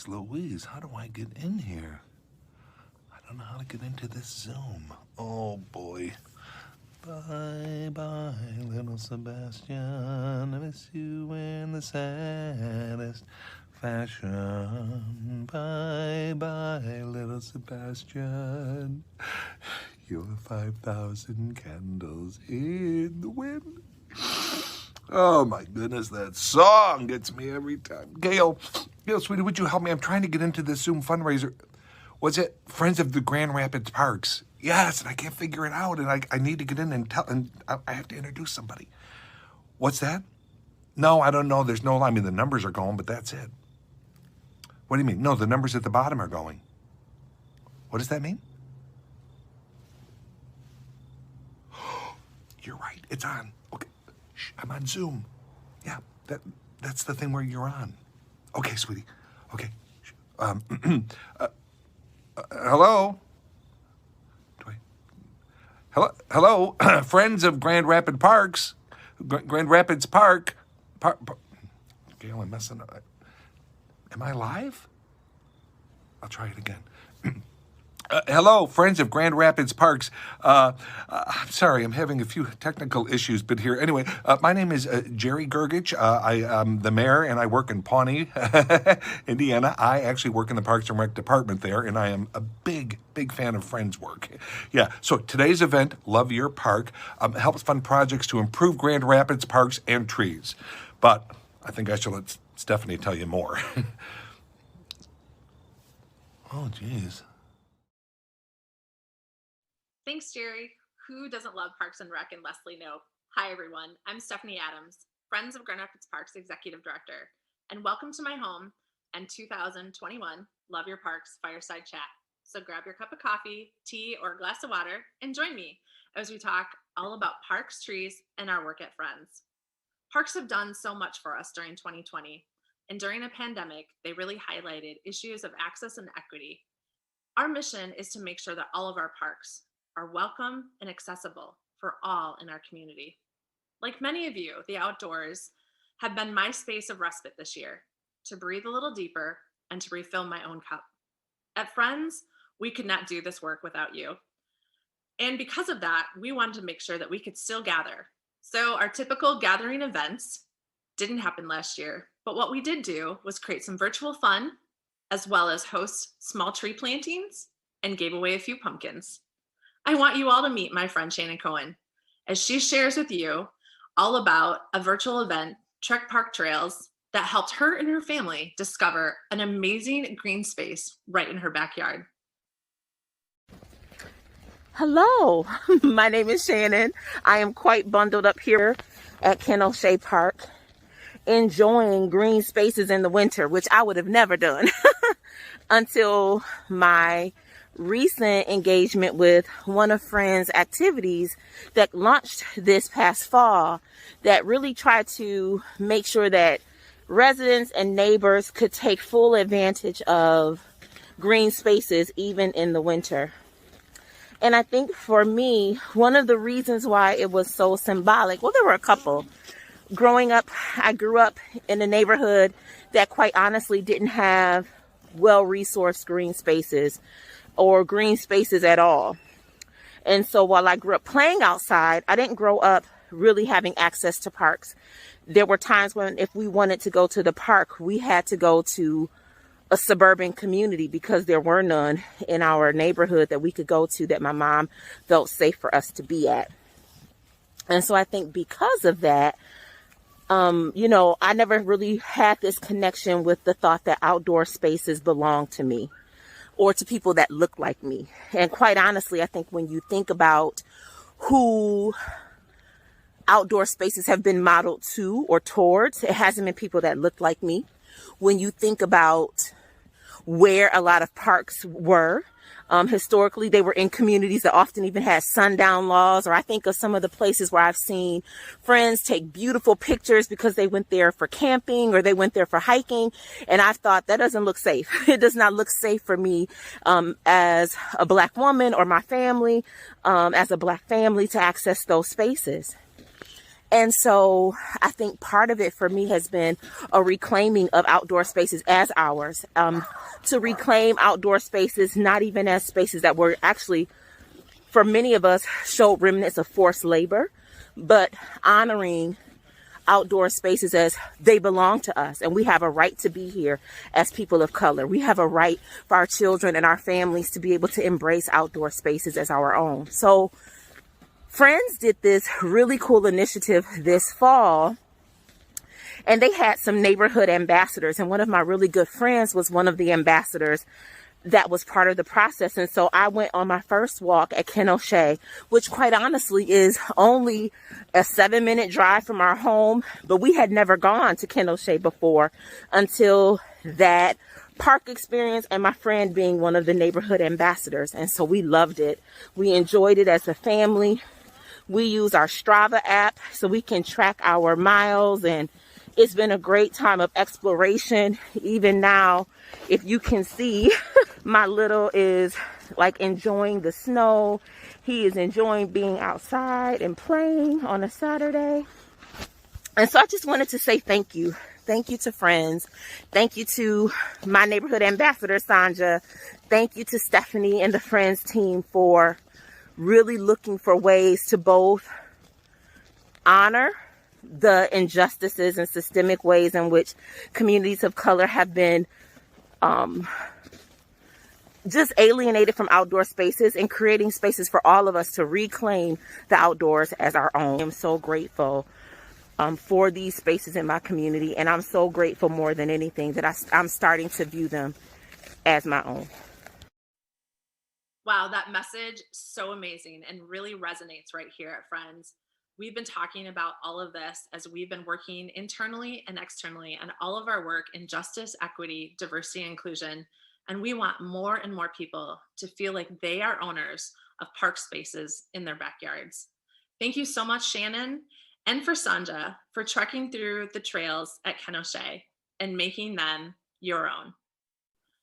Jeez Louise, how do I get in here? I don't know how to get into this Zoom. Oh boy. Bye bye, little Sebastian. I miss you in the saddest fashion. Bye bye, little Sebastian. You're 5,000 candles in the wind. Oh my goodness, that song gets me every time. Gail, sweetie, would you help me? I'm trying to get into this Zoom fundraiser. Was it Friends of the Grand Rapids Parks? Yes, and I can't figure it out, and I need to get in and tell, and I have to introduce somebody. What's that? No, I don't know. There's no, I mean, the numbers are going, but that's it. What do you mean? No, the numbers at the bottom are going. What does that mean? You're right. It's on. Okay. Shh, I'm on Zoom. Yeah, that's the thing where you're on. Okay, sweetie. Okay. Hello? Hello? Friends of Grand Rapids Parks. Grand Rapids Park. Gail, I'm messing up. Am I live? I'll try it again. Hello, friends of Grand Rapids Parks. I'm sorry, I'm having a few technical issues, but here. Anyway, my name is Jerry Gergich. I am the mayor, and I work in Pawnee, Indiana. I actually work in the Parks and Rec department there, and I am a big fan of Friends work. Yeah, so today's event, Love Your Park, helps fund projects to improve Grand Rapids parks and trees. But I think I should let Stephanie tell you more. Oh, geez. Thanks, Jerry. Who doesn't love Parks and Rec and Leslie Knope? Hi, everyone. I'm Stephanie Adams, Friends of Grand Rapids Parks Executive Director, and welcome to my home and 2021 Love Your Parks Fireside Chat. So grab your cup of coffee, tea, or a glass of water and join me as we talk all about parks, trees, and our work at Friends. Parks have done so much for us during 2020, and during a pandemic, they really highlighted issues of access and equity. Our mission is to make sure that all of our parks are welcome and accessible for all in our community. Like many of you, the outdoors have been my space of respite this year, to breathe a little deeper and to refill my own cup. At Friends, we could not do this work without you. And because of that, we wanted to make sure that we could still gather. So our typical gathering events didn't happen last year, but what we did do was create some virtual fun, as well as host small tree plantings and gave away a few pumpkins. I want you all to meet my friend Shannon Cohen as she shares with you all about a virtual event, Trek Park Trails, that helped her and her family discover an amazing green space right in her backyard. Hello, my name is Shannon. I am quite bundled up here at Ken O'Shea Park, enjoying green spaces in the winter, which I would have never done until my recent engagement with one of Friends' activities that launched this past fall that really tried to make sure that residents and neighbors could take full advantage of green spaces even in the winter. And I think for me, one of the reasons why it was so symbolic, well, there were a couple. Growing up, I grew up in a neighborhood that quite honestly didn't have well-resourced green spaces or green spaces at all. And so while I grew up playing outside, I didn't grow up really having access to parks. There were times when if we wanted to go to the park, we had to go to a suburban community because there were none in our neighborhood that we could go to that my mom felt safe for us to be at. And so I think because of that, I never really had this connection with the thought that outdoor spaces belong to me or to people that look like me. And quite honestly, I think when you think about who outdoor spaces have been modeled to or towards, it hasn't been people that look like me. When you think about where a lot of parks were, historically, they were in communities that often even had sundown laws, or I think of some of the places where I've seen friends take beautiful pictures because they went there for camping or they went there for hiking. And I've thought that doesn't look safe. It does not look safe for me as a Black woman or my family, as a Black family to access those spaces. And so I think part of it for me has been a reclaiming of outdoor spaces as ours, to reclaim outdoor spaces, not even as spaces that were actually, for many of us, showed remnants of forced labor, but honoring outdoor spaces as they belong to us, and we have a right to be here as people of color. We have a right for our children and our families to be able to embrace outdoor spaces as our own. So Friends did this really cool initiative this fall, and they had some neighborhood ambassadors, and one of my really good friends was one of the ambassadors that was part of the process. And so I went on my first walk at Ken O'Shea, which quite honestly is only a 7-minute drive from our home, but we had never gone to Ken O'Shea before until that park experience and my friend being one of the neighborhood ambassadors. And so we loved it. We enjoyed it as a family. We use our Strava app so we can track our miles, and it's been a great time of exploration. Even now, if you can see, my little is like enjoying the snow. He is enjoying being outside and playing on a Saturday. And so I just wanted to say thank you. Thank you to Friends. Thank you to my neighborhood ambassador, Sanja. Thank you to Stephanie and the Friends team for really looking for ways to both honor the injustices and systemic ways in which communities of color have been just alienated from outdoor spaces, and creating spaces for all of us to reclaim the outdoors as our own. I'm so grateful for these spaces in my community, and I'm so grateful more than anything that I'm starting to view them as my own. Wow, that message, so amazing and really resonates right here at Friends. We've been talking about all of this as we've been working internally and externally on all of our work in justice, equity, diversity, and inclusion. And we want more and more people to feel like they are owners of park spaces in their backyards. Thank you so much, Shannon, and for Sanja for trekking through the trails at Ken O'Shea and making them your own.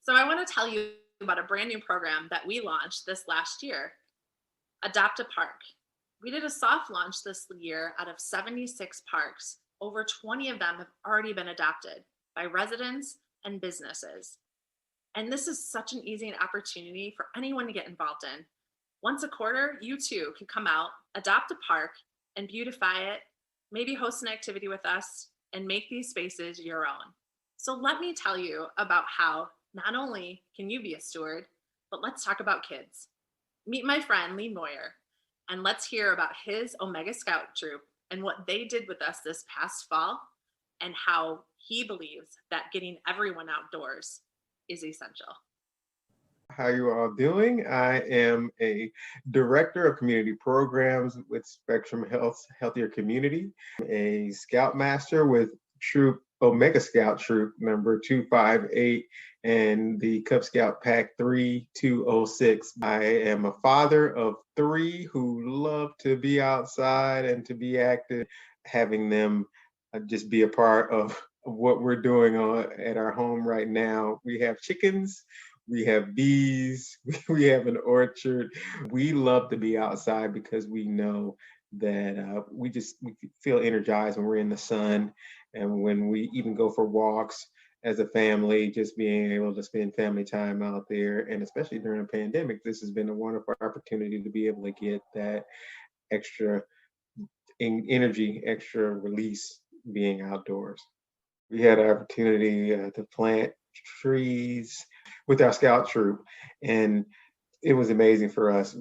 So I want to tell you about a brand new program that we launched this last year, Adopt a Park. We did a soft launch this year out of 76 parks. Over 20 of them have already been adopted by residents and businesses. And this is such an easy opportunity for anyone to get involved in. Once a quarter, you too can come out, adopt a park, and beautify it, maybe host an activity with us, and make these spaces your own. So let me tell you about how not only can you be a steward, but let's talk about kids. Meet my friend Lee Mueller, and let's hear about his Omega Scout troop and what they did with us this past fall, and how he believes that getting everyone outdoors is essential. How you all doing? I am a director of community programs with Spectrum Healthier Community, a scoutmaster with troop Omega Scout troop number 258 and the Cub Scout Pack 3206. I am a father of 3 who love to be outside and to be active, having them just be a part of what we're doing at our home right now. We have chickens, we have bees, we have an orchard. We love to be outside because we know that we feel energized when we're in the sun, and when we even go for walks as a family, just being able to spend family time out there. And especially during a pandemic, this has been a wonderful opportunity to be able to get that extra energy, extra release being outdoors. We had an opportunity to plant trees with our scout troop, and it was amazing for us.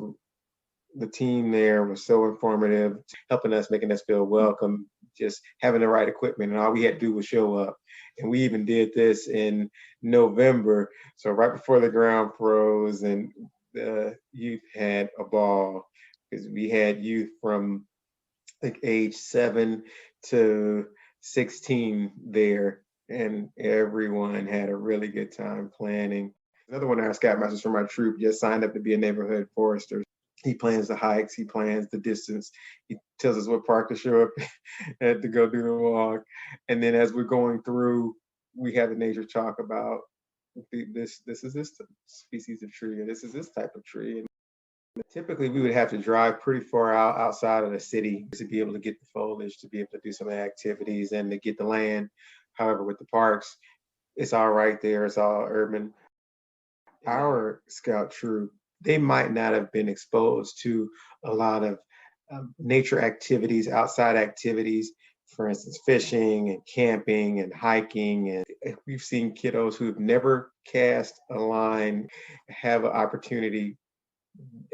The team there was so informative, helping us, making us feel welcome, just having the right equipment, and all we had to do was show up. And we even did this in November, so right before the ground froze, and the youth had a ball, because we had youth from like age 7 to 16 there, and everyone had a really good time planning. Another one of our scoutmasters from our troop just signed up to be a neighborhood forester. He plans the hikes, he plans the distance, he tells us what park to show up at to go do the walk. And then as we're going through, we have the nature talk about this is this species of tree, or this is this type of tree. And typically we would have to drive pretty far outside of the city to be able to get the foliage, to be able to do some activities and to get the land. However, with the parks, it's all right there, it's all urban. Our scout troop, they might not have been exposed to a lot of nature activities, outside activities, for instance, fishing and camping and hiking. And we've seen kiddos who've never cast a line have an opportunity,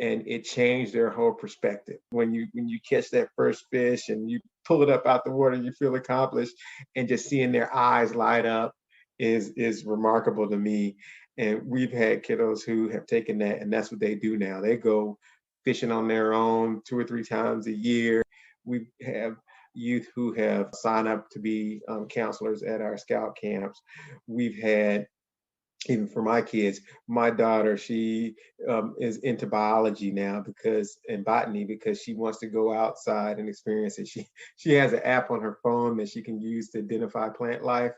and it changed their whole perspective. When you catch that first fish and you pull it up out the water, you feel accomplished, and just seeing their eyes light up is remarkable to me. And we've had kiddos who have taken that, and that's what they do now. They go fishing on their own 2 or 3 times a year. We have youth who have signed up to be counselors at our scout camps. We've had, even for my kids, my daughter, she is into biology now and botany, because she wants to go outside and experience it. She has an app on her phone that she can use to identify plant life,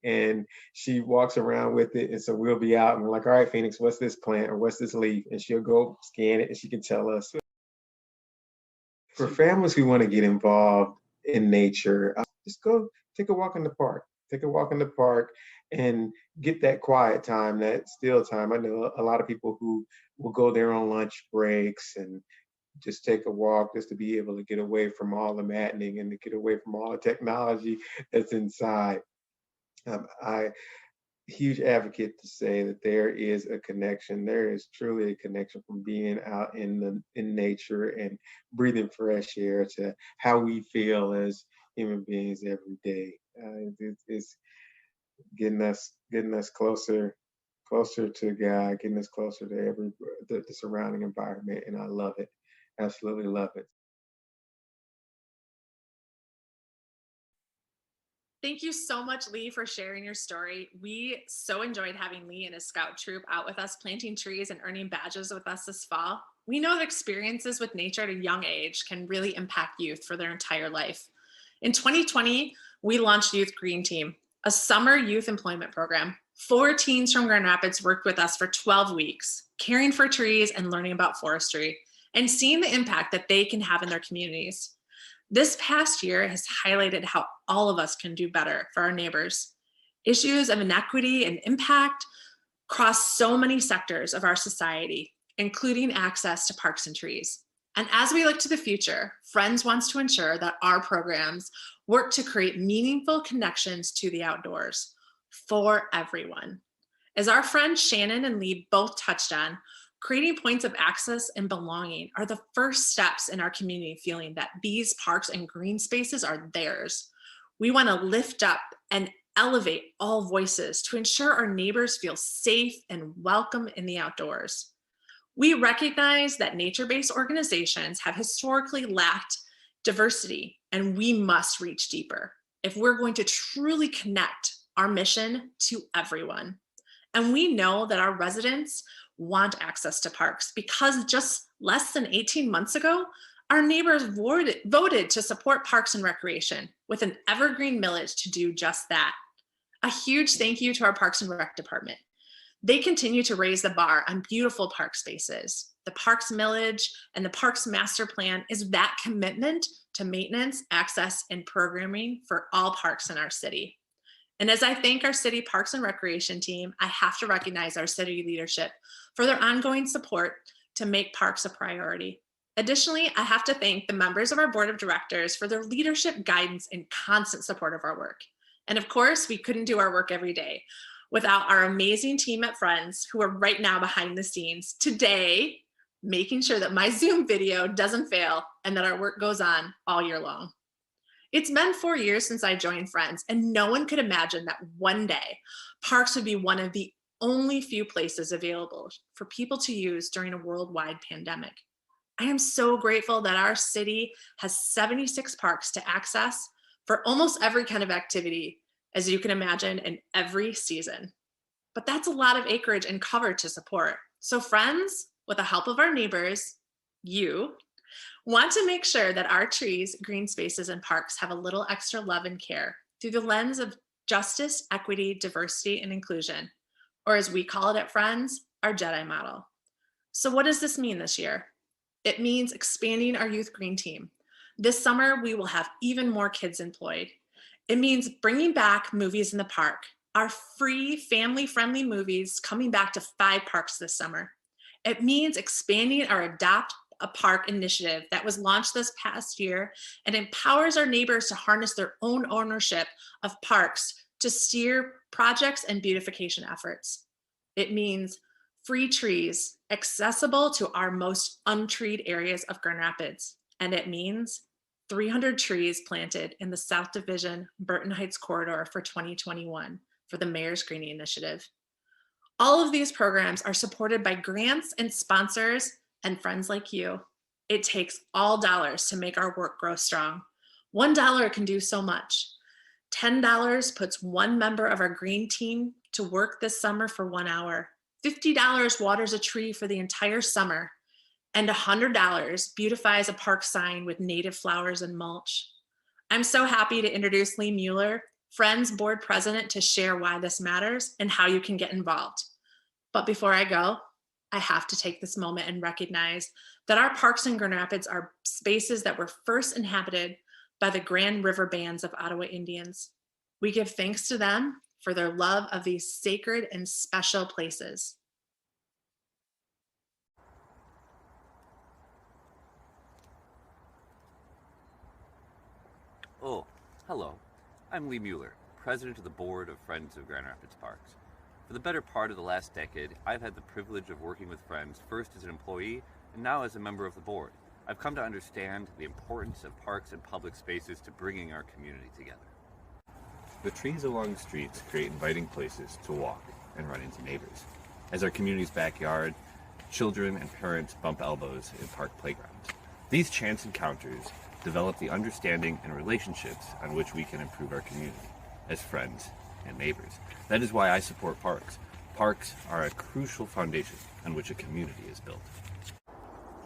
and she walks around with it. And so we'll be out and we're like, all right, Phoenix, what's this plant or what's this leaf? And she'll go scan it and she can tell us. For families who want to get involved in nature, just go take a walk in the park. Take a walk in the park and get that quiet time, that still time. I know a lot of people who will go there on lunch breaks and just take a walk, just to be able to get away from all the maddening and to get away from all the technology that's inside. I huge advocate to say that there is a connection. There is truly a connection from being out in nature and breathing fresh air to how we feel as human beings every day. It's getting us closer to God, getting us closer to the surrounding environment, and I love it. Absolutely love it. Thank you so much, Lee, for sharing your story. We so enjoyed having Lee and his scout troop out with us, planting trees and earning badges with us this fall. We know that experiences with nature at a young age can really impact youth for their entire life. In 2020, we launched Youth Green Team, a summer youth employment program. 4 teens from Grand Rapids worked with us for 12 weeks, caring for trees and learning about forestry, and seeing the impact that they can have in their communities. This past year has highlighted how all of us can do better for our neighbors. Issues of inequity and impact cross so many sectors of our society, including access to parks and trees. And as we look to the future, Friends wants to ensure that our programs work to create meaningful connections to the outdoors for everyone. As our friends Shannon and Lee both touched on, creating points of access and belonging are the first steps in our community feeling that these parks and green spaces are theirs. We want to lift up and elevate all voices to ensure our neighbors feel safe and welcome in the outdoors. We recognize that nature-based organizations have historically lacked diversity, and we must reach deeper if we're going to truly connect our mission to everyone. And we know that our residents want access to parks because just less than 18 months ago, our neighbors voted to support Parks and Recreation with an evergreen millage to do just that. A huge thank you to our Parks and Rec department. They continue to raise the bar on beautiful park spaces. The Parks Millage and the Parks Master Plan is that commitment to maintenance, access, and programming for all parks in our city. And as I thank our city Parks and Recreation team, I have to recognize our city leadership for their ongoing support to make parks a priority. Additionally, I have to thank the members of our board of directors for their leadership, guidance, and constant support of our work. And of course, we couldn't do our work every day without our amazing team at Friends, who are right now behind the scenes today, making sure that my Zoom video doesn't fail and that our work goes on all year long. It's been 4 years since I joined Friends, and no one could imagine that one day parks would be one of the only few places available for people to use during a worldwide pandemic. I am so grateful that our city has 76 parks to access for almost every kind of activity, as you can imagine, in every season. But that's a lot of acreage and cover to support. So Friends, with the help of our neighbors, you, want to make sure that our trees, green spaces, and parks have a little extra love and care through the lens of justice, equity, diversity, and inclusion, or as we call it at Friends, our Jedi model. So what does this mean this year? It means expanding our youth green team. This summer, we will have even more kids employed. It means bringing back Movies in the Park, our free family-friendly movies coming back to 5 parks this summer. It means expanding our Adopt a Park initiative that was launched this past year and empowers our neighbors to harness their own ownership of parks to steer projects and beautification efforts. It means free trees accessible to our most untreed areas of Grand Rapids. And it means 300 trees planted in the South Division Burton Heights corridor for 2021 for the Mayor's Greening Initiative. All of these programs are supported by grants and sponsors and friends like you. It takes all dollars to make our work grow strong. $1 can do so much. $10 puts one member of our green team to work this summer for 1 hour. $50 waters a tree for the entire summer. And $100 beautifies a park sign with native flowers and mulch. I'm so happy to introduce Lee Mueller, Friends Board President, to share why this matters and how you can get involved. But before I go, I have to take this moment and recognize that our parks in Grand Rapids are spaces that were first inhabited by the Grand River Bands of Ottawa Indians. We give thanks to them for their love of these sacred and special places. Oh, hello. I'm Lee Mueller, President of the Board of Friends of Grand Rapids Parks. For the better part of the last decade, I've had the privilege of working with Friends, first as an employee and now as a member of the board. I've come to understand the importance of parks and public spaces to bringing our community together. The trees along the streets create inviting places to walk and run into neighbors. As our community's backyard, children and parents bump elbows in park playgrounds. These chance encounters develop the understanding and relationships on which we can improve our community as friends and neighbors. That is why I support parks. Parks are a crucial foundation on which a community is built.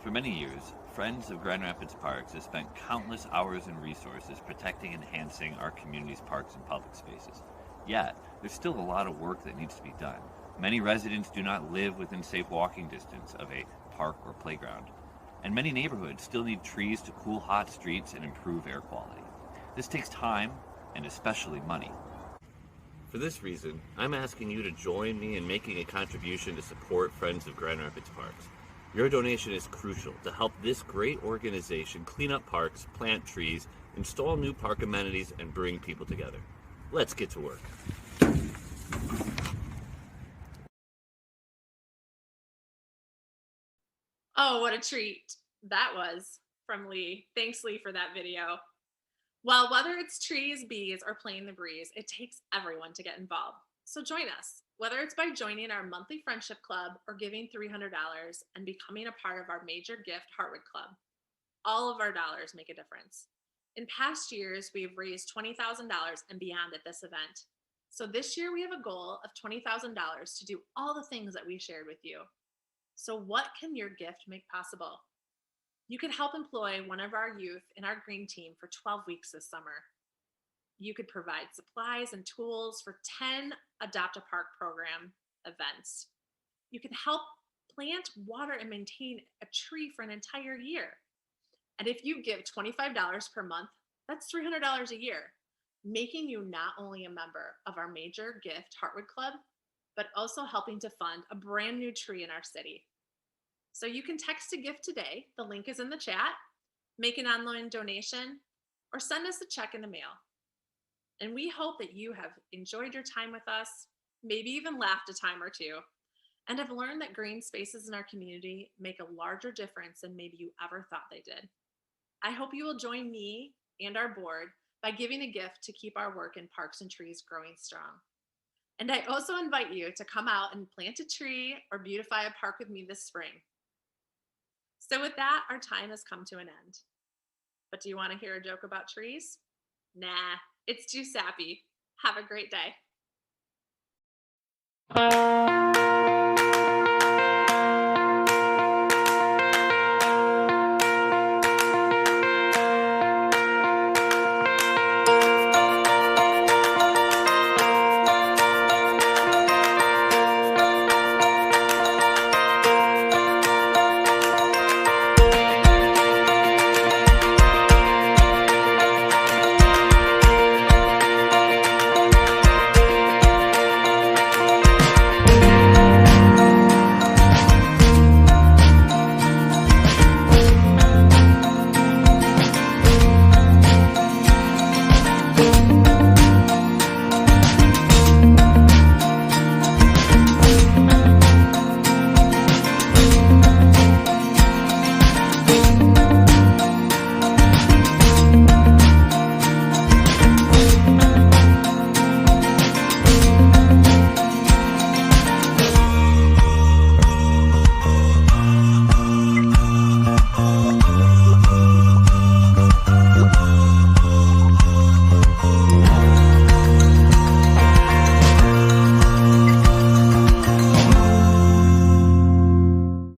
For many years, Friends of Grand Rapids Parks has spent countless hours and resources protecting and enhancing our community's parks and public spaces. Yet, there's still a lot of work that needs to be done. Many residents do not live within safe walking distance of a park or playground, and many neighborhoods still need trees to cool hot streets and improve air quality. This takes time and especially money. For this reason, I'm asking you to join me in making a contribution to support Friends of Grand Rapids Parks. Your donation is crucial to help this great organization clean up parks, plant trees, install new park amenities, and bring people together. Let's get to work. Oh, what a treat that was from Lee. Thanks, Lee, for that video. Well, whether it's trees, bees, or playing the breeze, it takes everyone to get involved. So join us, whether it's by joining our monthly friendship club or giving $300 and becoming a part of our major gift Heartwood Club. All of our dollars make a difference. In past years, we have raised $20,000 and beyond at this event. So this year we have a goal of $20,000 to do all the things that we shared with you. So what can your gift make possible? You could help employ one of our youth in our green team for 12 weeks this summer. You could provide supplies and tools for 10 Adopt a Park program events. You can help plant, water, and maintain a tree for an entire year. And if you give $25 per month, that's $300 a year, making you not only a member of our major gift Heartwood Club, but also helping to fund a brand new tree in our city. So you can text a gift today. The link is in the chat. Make an online donation or send us a check in the mail. And we hope that you have enjoyed your time with us, maybe even laughed a time or two, and have learned that green spaces in our community make a larger difference than maybe you ever thought they did. I hope you will join me and our board by giving a gift to keep our work in parks and trees growing strong. And I also invite you to come out and plant a tree or beautify a park with me this spring. So with that, our time has come to an end. But do you want to hear a joke about trees? Nah, it's too sappy. Have a great day.